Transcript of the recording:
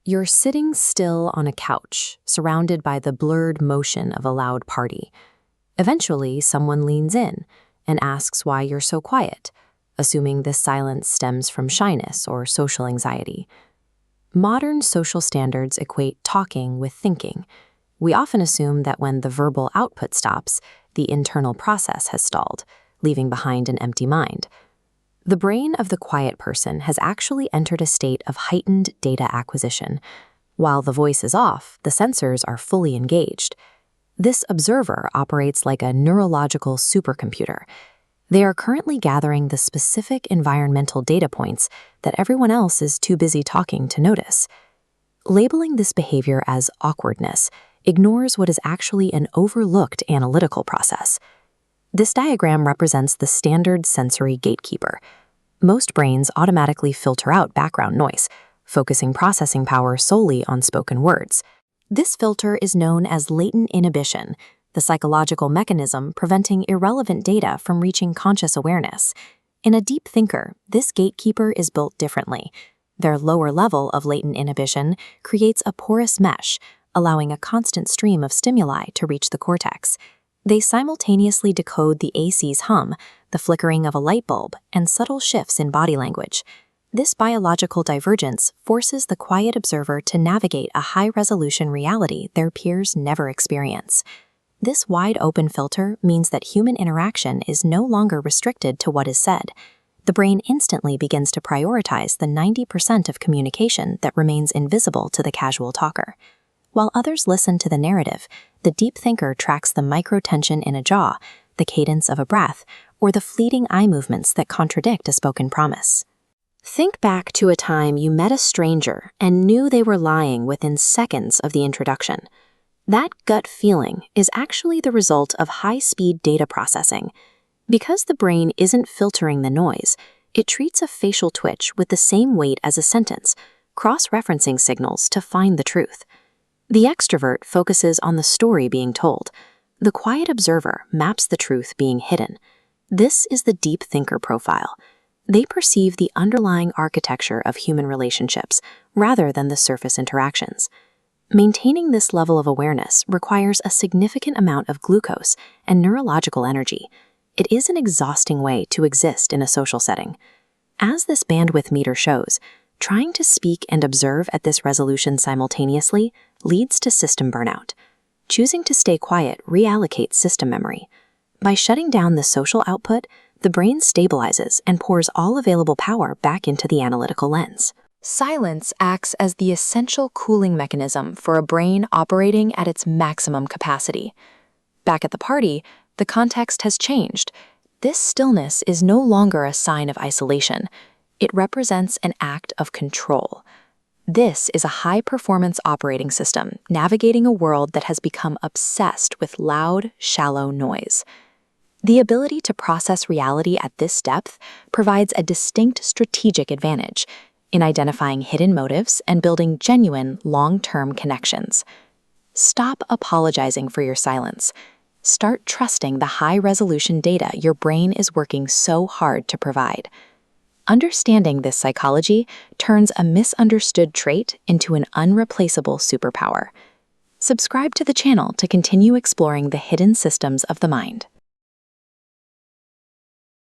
You're sitting still on a couch, surrounded by the blurred motion of a loud party. Eventually, someone leans in and asks why you're so quiet, assuming this silence stems from shyness or social anxiety. Modern social standards equate talking with thinking. We often assume that when the verbal output stops, the internal process has stalled, leaving behind an empty mind. The brain of the quiet person has actually entered a state of heightened data acquisition. While the voice is off, the sensors are fully engaged. This observer operates like a neurological supercomputer. They are currently gathering the specific environmental data points that everyone else is too busy talking to notice. Labeling this behavior as awkwardness ignores what is actually an overlooked analytical process. This diagram represents the standard sensory gatekeeper. Most brains automatically filter out background noise, focusing processing power solely on spoken words. This filter is known as latent inhibition, the psychological mechanism preventing irrelevant data from reaching conscious awareness. In a deep thinker, this gatekeeper is built differently. Their lower level of latent inhibition creates a porous mesh, allowing a constant stream of stimuli to reach the cortex. They simultaneously decode the AC's hum, the flickering of a light bulb, and subtle shifts in body language. This biological divergence forces the quiet observer to navigate a high-resolution reality their peers never experience. This wide-open filter means that human interaction is no longer restricted to what is said. The brain instantly begins to prioritize the 90% of communication that remains invisible to the casual talker. While others listen to the narrative, the deep thinker tracks the micro-tension in a jaw, the cadence of a breath, or the fleeting eye movements that contradict a spoken promise. Think back to a time you met a stranger and knew they were lying within seconds of the introduction. That gut feeling is actually the result of high-speed data processing. Because the brain isn't filtering the noise, it treats a facial twitch with the same weight as a sentence, cross-referencing signals to find the truth. The extrovert focuses on the story being told. The quiet observer maps the truth being hidden. This is the deep thinker profile. They perceive the underlying architecture of human relationships rather than the surface interactions. Maintaining this level of awareness requires a significant amount of glucose and neurological energy. It is an exhausting way to exist in a social setting. As this bandwidth meter shows, trying to speak and observe at this resolution simultaneously leads to system burnout. Choosing to stay quiet reallocates system memory. By shutting down the social output, the brain stabilizes and pours all available power back into the analytical lens. Silence acts as the essential cooling mechanism for a brain operating at its maximum capacity. Back at the party, the context has changed. This stillness is no longer a sign of isolation. It represents an act of control. This is a high-performance operating system navigating a world that has become obsessed with loud, shallow noise. The ability to process reality at this depth provides a distinct strategic advantage in identifying hidden motives and building genuine, long-term connections. Stop apologizing for your silence. Start trusting the high-resolution data your brain is working so hard to provide. Understanding this psychology turns a misunderstood trait into an unreplaceable superpower. Subscribe to the channel to continue exploring the hidden systems of the mind.